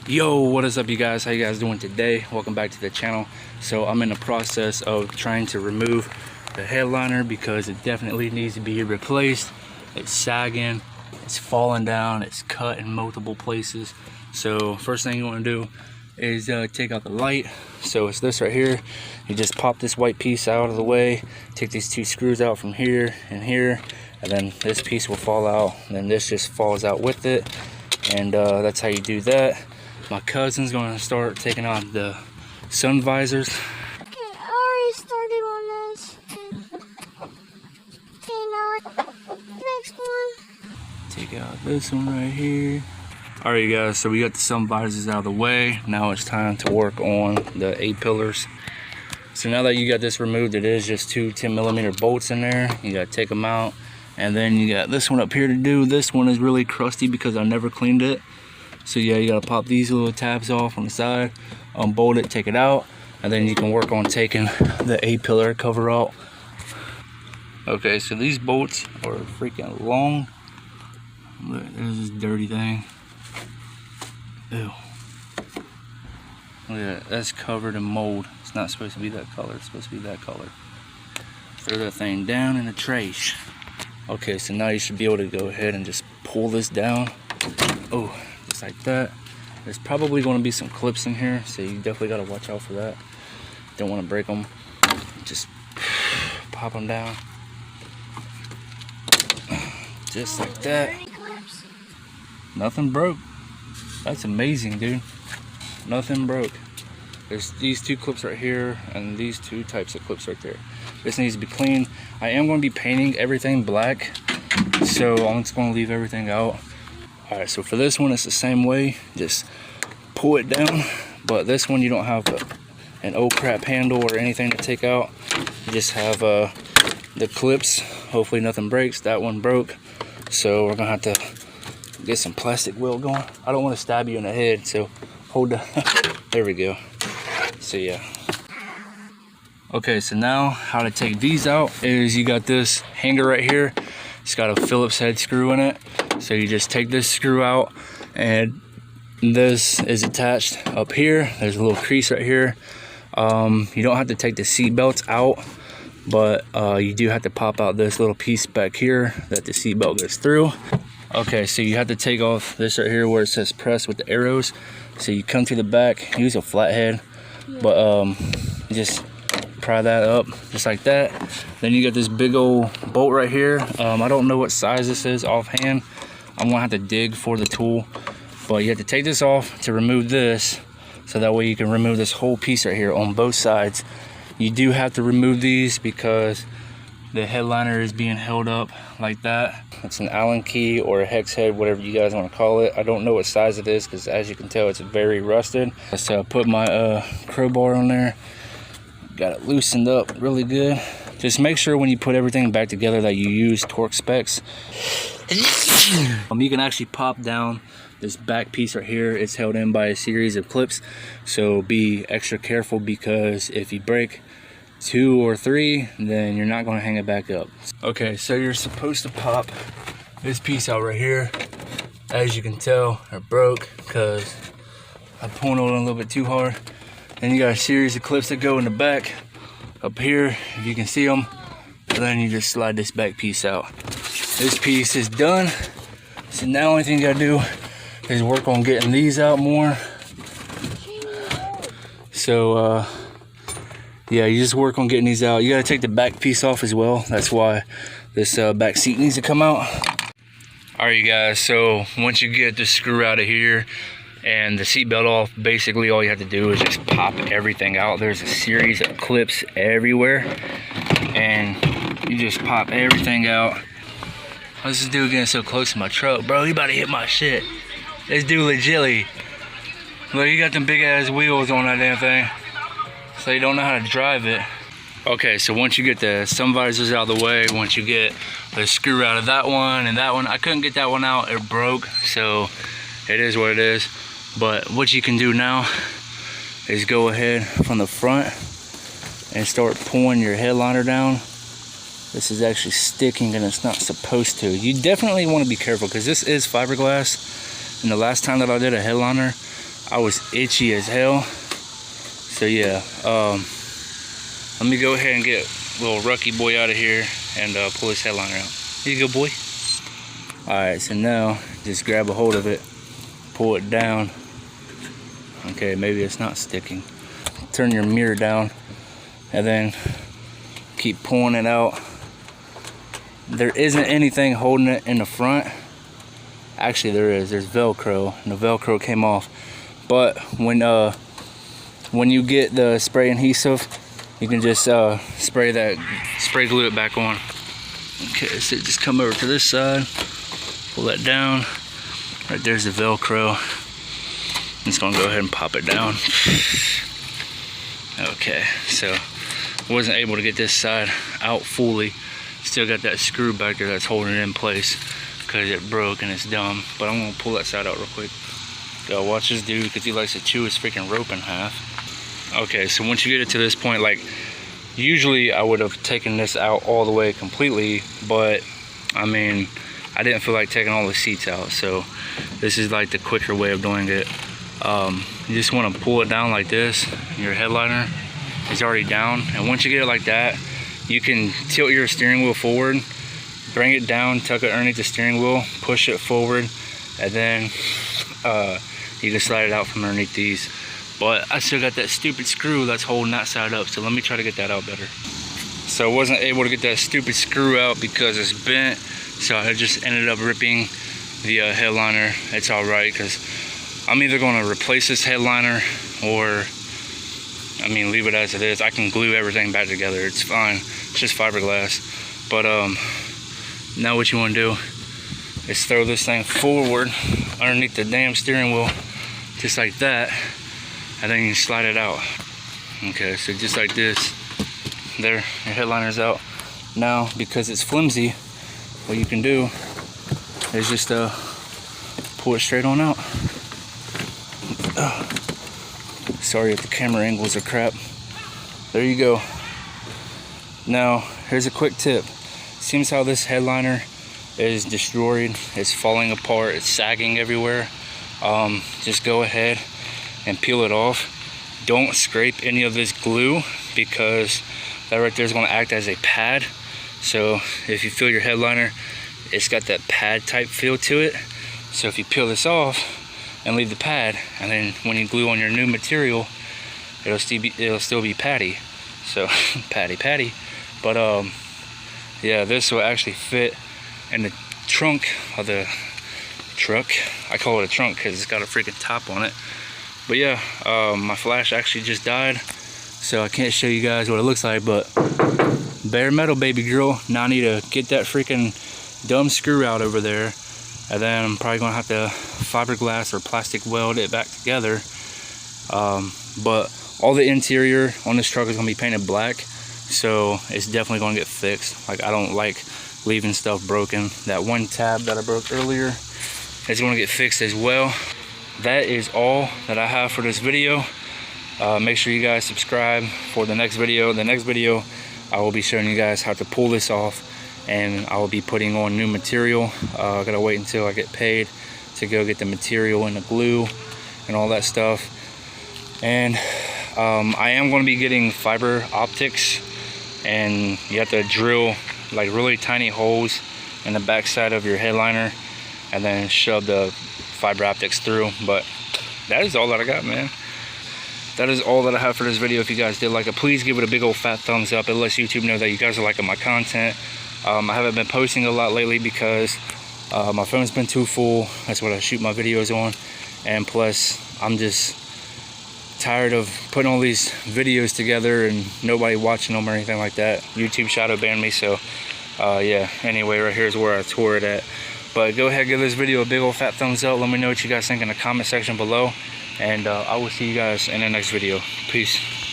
Yo, what is up, you guys? How you guys doing today? Welcome back to the channel. So I'm in the process of trying to remove the headliner because it definitely needs to be replaced. It's sagging, it's falling down, it's cut in multiple places. So first thing you want to do is take out the light. So it's this right here. You just pop this white piece out of the way, take these two screws out from here and here, and then this piece will fall out, and then this just falls out with it. And that's how you do that. My cousin's going to start taking on the sun visors. Okay, I already started on this. Okay, now next one. Take out this one right here. Alright guys, so we got the sun visors out of the way. Now it's time to work on the A-pillars. So now that you got this removed, it is just two 10mm bolts in there. You got to take them out. And then you got this one up here to do. This one is really crusty because I never cleaned it. So yeah, you gotta pop these little tabs off on the side, unbolt it, take it out, and then you can work on taking the A-pillar cover out. Okay, so these bolts are freaking long. Look, there's this dirty thing. Ew. Look at that, that's covered in mold. It's not supposed to be that color, it's supposed to be that color. Throw that thing down in the trash. Okay, so now you should be able to go ahead and just pull this down. Oh. Like that. There's probably going to be some clips in here, so you definitely got to watch out for that. Don't want to break them. Just pop them down, just like that. Nothing broke. That's amazing, dude. Nothing broke. There's these two clips right here and these two types of clips right there. This needs to be cleaned. I am going to be painting everything black, so I'm just going to leave everything out. Alright, so for this one, it's the same way. Just pull it down. But this one, you don't have an oh crap handle or anything to take out. You just have the clips. Hopefully nothing breaks. That one broke. So we're going to have to get some plastic wheel going. I don't want to stab you in the head, so hold on. There we go. So yeah. Okay, so now how to take these out is you got this hanger right here. It's got a Phillips head screw in it. So you just take this screw out, and this is attached up here. There's a little crease right here. You don't have to take the seat belts out, but you do have to pop out this little piece back here that the seat belt goes through. Okay, so you have to take off this right here where it says press with the arrows. So you come to the back, use a flathead, but just pry that up just like that. Then you got this big old bolt right here. I don't know what size this is offhand. I'm gonna have to dig for the tool, but you have to take this off to remove this, so that way you can remove this whole piece right here on both sides. You do have to remove these because the headliner is being held up like that. It's an Allen key or a hex head, whatever you guys want to call it. I don't know what size it is because, as you can tell, it's very rusted. So I put my crowbar on there, got it loosened up really good. Just make sure when you put everything back together that you use torque specs. You can actually pop down this back piece right here. It's held in by a series of clips, so be extra careful because if you break 2 or 3, then you're not going to hang it back up. Okay, so you're supposed to pop this piece out right here. As you can tell, it broke because I pulled on it a little bit too hard. Then you got a series of clips that go in the back up here, if you can see them, and then you just slide this back piece out. This piece is done, so now the only thing you gotta do is work on getting these out more. So yeah, you just work on getting these out. You gotta take the back piece off as well. That's why this back seat needs to come out. All right, you guys, so once you get the screw out of here and the seatbelt off, basically all you have to do is just pop everything out. There's a series of clips everywhere, and you just pop everything out. What's this dude getting so close to my truck? Bro, he about to hit my shit. This dude legitly. Look, you got them big ass wheels on that damn thing, so you don't know how to drive it. Okay, so once you get the sun visors out of the way, once you get the screw out of that one and that one, I couldn't get that one out, it broke, so it is what it is. But what you can do now is go ahead from the front and start pulling your headliner down. This is actually sticking and it's not supposed to. You definitely want to be careful because this is fiberglass. And the last time that I did a headliner, I was itchy as hell. So yeah, let me go ahead and get little Rucky boy out of here and pull his headliner out. Here you go, boy. Alright, so now just grab a hold of it, pull it down. Okay, maybe it's not sticking. Turn your mirror down and then keep pulling it out. There isn't anything holding it in the front. Actually there is, there's Velcro, and the Velcro came off. But when you get the spray adhesive, you can just spray glue it back on. Okay, so just come over to this side, pull that down. Right there's the Velcro. I'm just gonna go ahead and pop it down. Okay, so I wasn't able to get this side out fully. Still got that screw back there that's holding it in place because it broke and it's dumb. But I'm gonna pull that side out real quick. Yo, watch this dude because he likes to chew his freaking rope in half. Okay, so once you get it to this point, like usually I would have taken this out all the way completely, but I mean, I didn't feel like taking all the seats out, so this is like the quicker way of doing it. You just want to pull it down like this. Your headliner is already down, and once you get it like that, you can tilt your steering wheel forward, bring it down, tuck it underneath the steering wheel, push it forward, and then you can slide it out from underneath these. But I still got that stupid screw that's holding that side up, so let me try to get that out better. So I wasn't able to get that stupid screw out because it's bent, so I just ended up ripping the headliner. It's alright, because I'm either going to replace this headliner or, I mean, leave it as it is. I can glue everything back together, it's fine. It's just fiberglass. But now what you want to do is throw this thing forward underneath the damn steering wheel, just like that, and then you slide it out. Okay, so just like this. There, your headliner's out. Now, because it's flimsy, what you can do is just pull it straight on out. Sorry if the camera angles are crap. There you go. Now, here's a quick tip. Seems how this headliner is destroyed, it's falling apart, it's sagging everywhere. Just go ahead and peel it off. Don't scrape any of this glue because that right there is going to act as a pad. So if you feel your headliner, it's got that pad type feel to it. So if you peel this off and leave the pad, and then when you glue on your new material, it'll still be patty. So patty. But yeah, this will actually fit in the trunk of the truck. I call it a trunk because it's got a freaking top on it. But yeah, my flash actually just died, so I can't show you guys what it looks like, but bare metal, baby girl. Now I need to get that freaking dumb screw out over there, and then I'm probably gonna have to fiberglass or plastic weld it back together. But all the interior on this truck is gonna be painted black, so it's definitely gonna get fixed. Like, I don't like leaving stuff broken. That one tab that I broke earlier is gonna get fixed as well. That is all that I have for this video. Make sure you guys subscribe for the next video. The next video, I will be showing you guys how to pull this off, and I will be putting on new material. I gotta wait until I get paid to go get the material and the glue and all that stuff. And I am going to be getting fiber optics, and you have to drill like really tiny holes in the back side of your headliner and then shove the fiber optics through. But that is all that I got, man. That is all that I have for this video. If you guys did like it, please give it a big old fat thumbs up. It lets YouTube know that you guys are liking my content. I haven't been posting a lot lately because my phone's been too full. That's what I shoot my videos on, and plus I'm just tired of putting all these videos together and nobody watching them or anything like that. YouTube shadow banned me, so yeah. Anyway, right here is where I tore it at. But go ahead, give this video a big old fat thumbs up. Let me know what you guys think in the comment section below, and I will see you guys in the next video. Peace.